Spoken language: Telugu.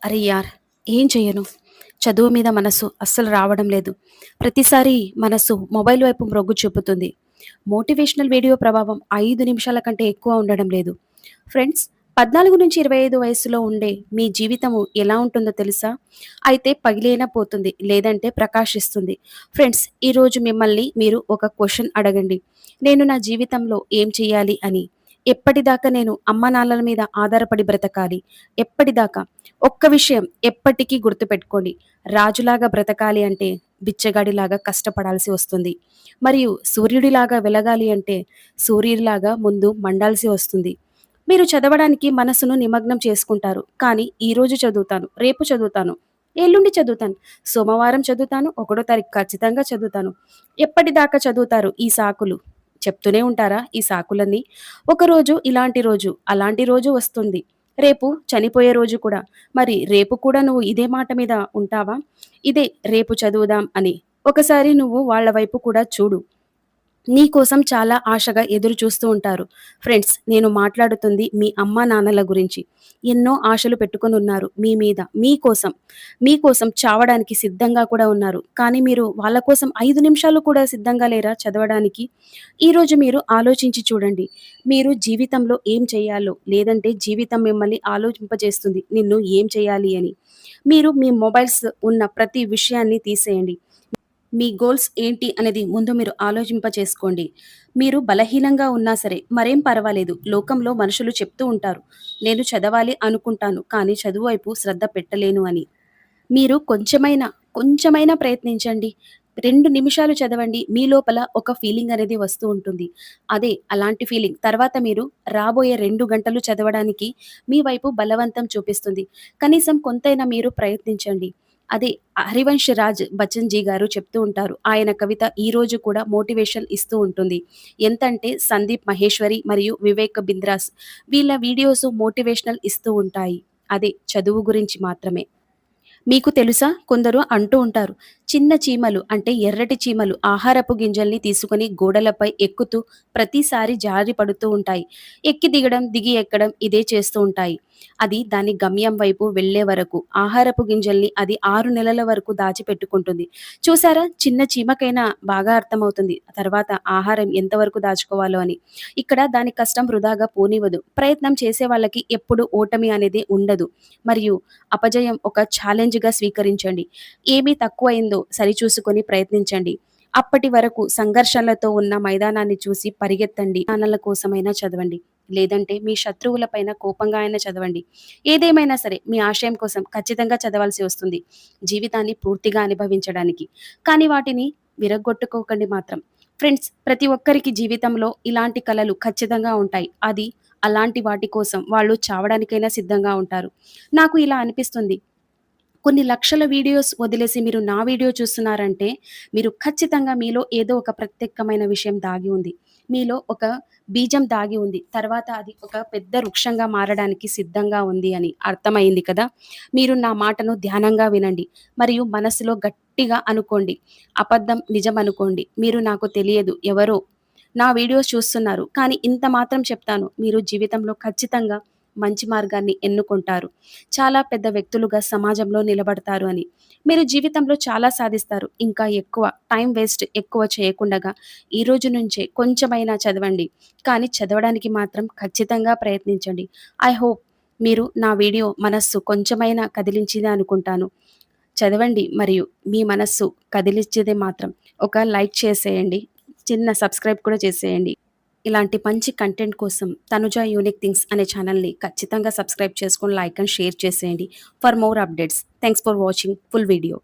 అరే యార్! ఏం చెయ్యను. చదువు మీద మనసు అస్సలు రావడం లేదు. ప్రతిసారి మనసు మొబైల్ వైపు మొగ్గు చూపుతుంది. మోటివేషనల్ వీడియో ప్రభావం 5 నిమిషాల కంటే ఎక్కువ ఉండడం లేదు. ఫ్రెండ్స్, 14-25 వయస్సులో ఉండే మీ జీవితము ఎలా ఉంటుందో తెలుసా? అయితే పగిలైనా పోతుంది. లేదంటే ప్రకాశిస్తుంది. ఫ్రెండ్స్, ఈరోజు మిమ్మల్ని మీరు ఒక క్వెషన్ అడగండి. నేను నా జీవితంలో ఏం చెయ్యాలి అని. ఎప్పటిదాకా నేను అమ్మానాన్నల మీద ఆధారపడి బ్రతకాలి? ఎప్పటిదాకా? ఒక్క విషయం ఎప్పటికీ గుర్తుపెట్టుకోండి. రాజులాగా బ్రతకాలి అంటే బిచ్చగాడిలాగా కష్టపడాల్సి వస్తుంది. మరియు సూర్యుడిలాగా వెలగాలి అంటే సూర్యుడిలాగా ముందు మండాల్సి వస్తుంది. మీరు చదవడానికి మనసును నిమగ్నం చేసుకుంటారు. కానీ ఈరోజు చదువుతాను, రేపు చదువుతాను, ఎల్లుండి చదువుతాను, సోమవారం చదువుతాను, ఒకటో తారీఖు ఖచ్చితంగా చదువుతాను. ఎప్పటిదాకా చదువుతారు ఈ సాకులు? చెప్తూనే ఉంటారా ఈ సాకులన్నీ? ఒకరోజు ఇలాంటి రోజు, అలాంటి రోజు వస్తుంది. రేపు చనిపోయే రోజు కూడా. మరి రేపు కూడా నువ్వు ఇదే మాట మీద ఉంటావా? ఇదే రేపు చదువుదాం అని. ఒకసారి నువ్వు వాళ్ళ వైపు కూడా చూడు. నీ కోసం చాలా ఆశగా ఎదురు చూస్తూ ఉంటారు. ఫ్రెండ్స్, నేను మాట్లాడుతుంది మీ అమ్మా నాన్నల గురించి. ఎన్నో ఆశలు పెట్టుకొని ఉన్నారు మీ మీద, మీకోసం చావడానికి సిద్ధంగా కూడా ఉన్నారు. కానీ మీరు వాళ్ళ కోసం 5 నిమిషాలు కూడా సిద్ధంగా లేరా చదవడానికి? ఈరోజు మీరు ఆలోచించి చూడండి. మీరు జీవితంలో ఏం చేయాలో, లేదంటే జీవితం మిమ్మల్ని ఆలోచింపజేస్తుంది నిన్ను ఏం చేయాలి అని. మీరు మీ మొబైల్స్ ఉన్న ప్రతి విషయాన్ని తీసేయండి. మీ గోల్స్ ఏంటి అనేది ముందు మీరు ఆలోచింపచేసుకోండి. మీరు బలహీనంగా ఉన్నా సరే మరేం పర్వాలేదు. లోకంలో మనుషులు చెప్తూ ఉంటారు, నేను చదవాలి అనుకుంటాను కానీ చదువు వైపు శ్రద్ధ పెట్టలేను అని. మీరు కొంచెమైనా ప్రయత్నించండి. 2 నిమిషాలు చదవండి. మీ లోపల ఒక ఫీలింగ్ అనేది వస్తూ ఉంటుంది. అదే అలాంటి ఫీలింగ్ తర్వాత మీరు రాబోయే 2 గంటలు చదవడానికి మీ వైపు బలవంతం చూపిస్తుంది. కనీసం కొంతైనా మీరు ప్రయత్నించండి. అదే హరివంశ్ రాజ్ బచ్చన్ జీ గారు చెప్తూ ఉంటారు. ఆయన కవిత ఈ రోజు కూడా మోటివేషన్ ఇస్తూ ఉంటుంది. ఎంతంటే సందీప్ మహేశ్వరి మరియు వివేక్ బింద్రాస్ వీళ్ళ వీడియోస్ మోటివేషనల్ ఇస్తూ ఉంటాయి. అదే చదువు గురించి మాత్రమే. మీకు తెలుసా? కొందరు అంటూ ఉంటారు, చిన్న చీమలు అంటే ఎర్రటి చీమలు ఆహారపు గింజల్ని తీసుకొని గోడలపై ఎక్కుతూ ప్రతిసారి జారి పడుతూ ఉంటాయి. ఎక్కి దిగడం, దిగి ఎక్కడం ఇదే చేస్తూ ఉంటాయి. అది దాని గమ్యం వైపు వెళ్ళే వరకు ఆహారపు గింజల్ని అది 6 నెలల వరకు దాచిపెట్టుకుంటుంది. చూసారా? చిన్న చీమకైనా బాగా అర్థమవుతుంది తర్వాత ఆహారం ఎంతవరకు దాచుకోవాలో అని. ఇక్కడ దాని కష్టం వృధాగా పోనివ్వదు. ప్రయత్నం చేసే వాళ్ళకి ఎప్పుడు ఓటమి అనేది ఉండదు. మరియు అపజయం ఒక ఛాలెంజ్‌గా స్వీకరించండి. ఏమి తక్కువయిందో సరిచూసుకొని ప్రయత్నించండి. అప్పటి వరకు సంఘర్షణలతో ఉన్న మైదానాన్ని చూసి పరిగెత్తండి. నాన్నల కోసమైనా చదవండి. లేదంటే మీ శత్రువులపైన కోపంగా అయినా చదవండి. ఏదేమైనా సరే మీ ఆశయం కోసం ఖచ్చితంగా చదవాల్సి వస్తుంది. జీవితాన్ని పూర్తిగా అనుభవించడానికి. కానీ వాటిని విరగ్గొట్టుకోకండి మాత్రం. ఫ్రెండ్స్, ప్రతి ఒక్కరికి జీవితంలో ఇలాంటి కలలు ఖచ్చితంగా ఉంటాయి. అది అలాంటి వాటి కోసం వాళ్ళు చావడానికైనా సిద్ధంగా ఉంటారు. నాకు ఇలా అనిపిస్తుంది. కొన్ని లక్షల వీడియోస్ వదిలేసి మీరు నా వీడియో చూస్తున్నారంటే, మీరు ఖచ్చితంగా మీలో ఏదో ఒక ప్రత్యేకమైన విషయం దాగి ఉంది. మీలో ఒక బీజం దాగి ఉంది. తర్వాత అది ఒక పెద్ద వృక్షంగా మారడానికి సిద్ధంగా ఉంది అని అర్థమైంది కదా! మీరు నా మాటను ధ్యానంగా వినండి. మరియు మనసులో గట్టిగా అనుకోండి. అబద్ధం నిజం అనుకోండి. మీరు నాకు తెలియదు ఎవరో నా వీడియోస్ చూస్తున్నారు. కానీ ఇంత మాత్రం చెప్తాను. మీరు జీవితంలో ఖచ్చితంగా మంచి మార్గాన్ని ఎన్నుకుంటారు. చాలా పెద్ద వ్యక్తులుగా సమాజంలో నిలబడతారు అని. మీరు జీవితంలో చాలా సాధిస్తారు. ఇంకా ఎక్కువ టైం వేస్ట్ ఎక్కువ చేయకుండగా ఈ రోజు నుంచే కొంచెమైనా చదవండి. కానీ చదవడానికి మాత్రం ఖచ్చితంగా ప్రయత్నించండి. ఐ హోప్ మీరు నా వీడియో మనస్సు కొంచెమైనా కదిలించింది అనుకుంటాను. చదవండి మరియు మీ మనస్సు కదిలిచ్చేదే మాత్రం ఒక లైక్ చేసేయండి. చిన్న సబ్స్క్రైబ్ కూడా చేసేయండి. ఇలాంటి మంచి కంటెంట్ కోసం తనుజ యూనిక్ థింగ్స్ అనే ఛానల్‌ని ఖచ్చితంగా సబ్స్క్రైబ్ చేసుకొని లైక్ అండ్ షేర్ చేసేయండి. For more updates. Thanks for watching full video.